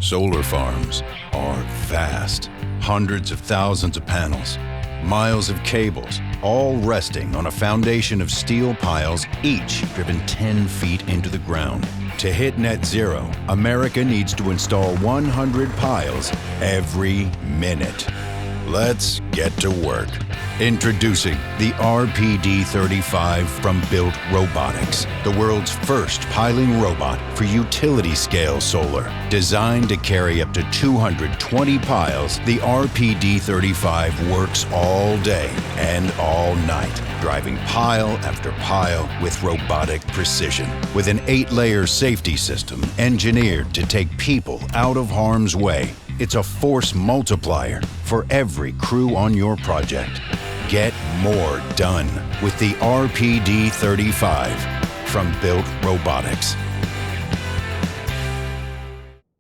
Solar farms are vast. Hundreds of thousands of panels, miles of cables, all resting on a foundation of steel piles, each driven 10 feet into the ground. To hit net zero, America needs to install 100 piles every minute. Let's get to work. Introducing the RPD-35 from Built Robotics, the world's first piling robot for utility-scale solar. Designed to carry up to 220 piles, the RPD-35 works all day and all night, driving pile after pile with robotic precision. With an 8-layer safety system engineered to take people out of harm's way, it's a force multiplier for every crew on your project. Get more done with the RPD-35 from Built Robotics.